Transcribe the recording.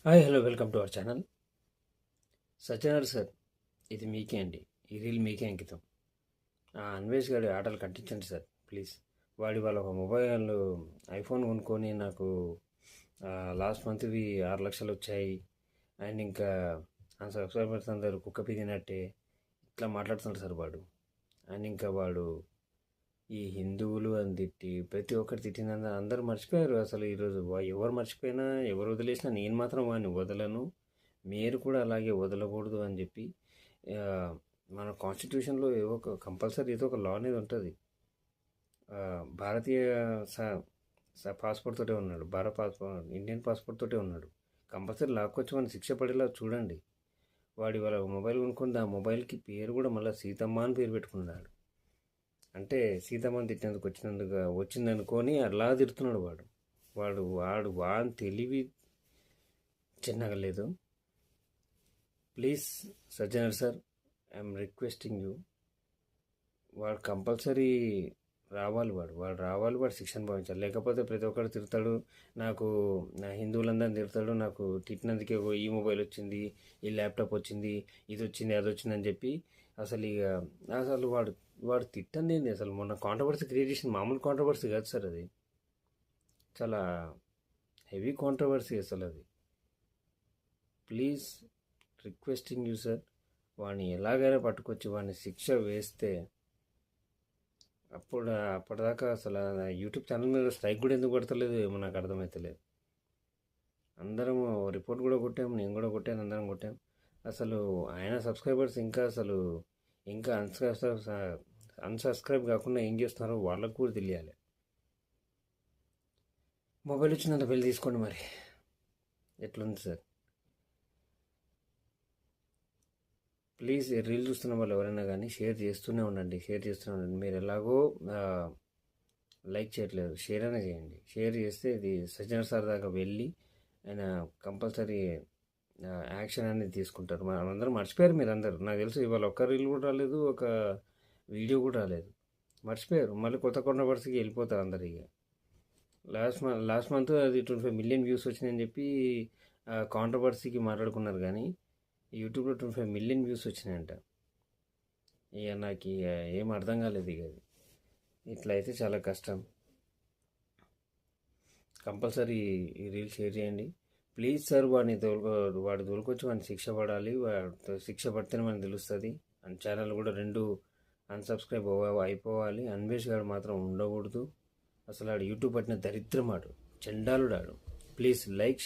Hi hello welcome to our channel. Satyanarayana sir, ఇది మీకే అండి. ఈ రీల్ మీకే అంకితం. అన్వేష్ గారి ఆటలు కట్టించండి సార్ ప్లీజ్. వాళ్ళ ఒక మొబైల్ ఐఫోన్ కొనుక్కొని నాకు లాస్ట్ మంత్వి 6 లక్షలు వచ్చాయి. అండ్ ఇంకా ఆ సబ్స్క్రైబర్స్ అందరు కుక్క పిదినట్టే ఇట్లా మాట్లాడుతున్నాడు సార్ వాడు. అండ్ ఇంకా వాడు ఈ హిందువులు అని తిట్టి ప్రతి ఒక్కరు తిట్టిన అందరూ మర్చిపోయారు. అసలు ఈరోజు ఎవరు మర్చిపోయినా ఎవరు వదిలేసినా నేను మాత్రం వాడిని వదలను, మీరు కూడా అలాగే వదలకూడదు అని చెప్పి మన కాన్స్టిట్యూషన్లో ఏవో ఒక కంపల్సరీ ఏదో ఒక లా అనేది ఉంటుంది. భారతీయ పాస్పోర్ట్ తోటే ఉన్నాడు, భారత పాస్పోర్ట్ ఇండియన్ పాస్పోర్ట్ తోటే ఉన్నాడు. కంపల్సరీ లాక్కొచ్చి మన శిక్ష పడేలా చూడండి. వాళ్ళ మొబైల్ కొనుక్కుంది, ఆ మొబైల్కి పేరు కూడా మళ్ళీ సీతమ్మ అని పేరు పెట్టుకున్నాడు. అంటే సీతమ్మని తిట్టినందుకు వచ్చిందనుకొని అలా తిడుతున్నాడు వాడు. వాడు తెలివి చిన్నగా లేదు. Please Sajjanar sir, I'm requesting you. వాడు కంపల్సరీ రావాలి, వాడు రావాలి, వాడు శిక్షణ భావించాలి. లేకపోతే ప్రతి ఒక్కరు తిడతాడు, నాకు నా హిందువులందరినీ తిడతాడు, నాకు తిట్టినందుకే ఈ మొబైల్ వచ్చింది, ఈ ల్యాప్టాప్ వచ్చింది, ఇది వచ్చింది, అది వచ్చింది అని చెప్పి అసలు వాడు తిట్టండి. అసలు మొన్న కాంట్రవర్సీ క్రియేట్ చేసిన మామూలు కాంట్రవర్సీ కాదు సార్, అది చాలా హెవీ కాంట్రవర్సీ అసలు అది. ప్లీజ్ రిక్వెస్టింగ్ యూ సార్, వాడిని ఎలాగైనా పట్టుకొచ్చి వాడిని శిక్ష వేస్తే అప్పటిదాకా అసలు యూట్యూబ్ ఛానల్ మీద స్ట్రైక్ కూడా ఎందుకు కొడతలేదు ఏమో నాకు అర్థమవుతలేదు. అందరం రిపోర్ట్ కూడా కొట్టాము, నేను కూడా కొట్టాను, అందరం కొట్టాం. అసలు ఆయన సబ్స్క్రైబర్స్ ఇంకా అన్సబ్స్క్రైబ్ కాకుండా ఏం చేస్తున్నారో వాళ్ళకు కూడా తెలియాలి. మొబైల్ వచ్చినంత బిల్ తీసుకోండి మరి. ఎట్లుంది సార్? ప్లీజ్ రీల్ చూస్తున్న వాళ్ళు ఎవరైనా కానీ షేర్ చేస్తూనే ఉండండి. మీరు ఎలాగో లైక్ చేయట్లేదు, షేర్ అయినా చేయండి. షేర్ చేస్తే ఇది సజ్జనర్ సార్ దాకా వెళ్ళి ఆయన కంపల్సరీ యాక్షన్ అనేది తీసుకుంటారు. అందరూ మర్చిపోయారు, మీరందరూ నాకు తెలుసు. ఇవాళ ఒక్క రీల్ కూడా రాలేదు, ఒక వీడియో కూడా రాలేదు, మర్చిపోయారు. మళ్ళీ కొత్త కాంట్రవర్సీకి వెళ్ళిపోతారు అందరు. ఇక లాస్ట్ మంత్ అది 25 మిలియన్ వ్యూస్ వచ్చినాయని చెప్పి కాంట్రవర్సీకి మాట్లాడుకున్నారు, కానీ యూట్యూబ్లో 25 మిలియన్ వ్యూస్ వచ్చినాయంట. ఇక నాకు ఏం అర్థం కాలేదు. ఇక ఇట్లా అయితే చాలా కష్టం. కంపల్సరీ ఈ రీల్ షేర్ చేయండి ప్లీజ్ సార్. వాడు తోలుకొచ్చి వాడిని శిక్ష పడాలి. శిక్ష పడితేనే మనకు తెలుస్తుంది. అండ్ ఛానల్ కూడా 2 అన్సబ్స్క్రైబ్ అయిపోవాలి. అన్వేష్ గారు మాత్రం ఉండకూడదు. అసలు ఆడు యూట్యూబ్ పట్టిన దరిద్రం, ఆడు చండాలుడాడు. Please like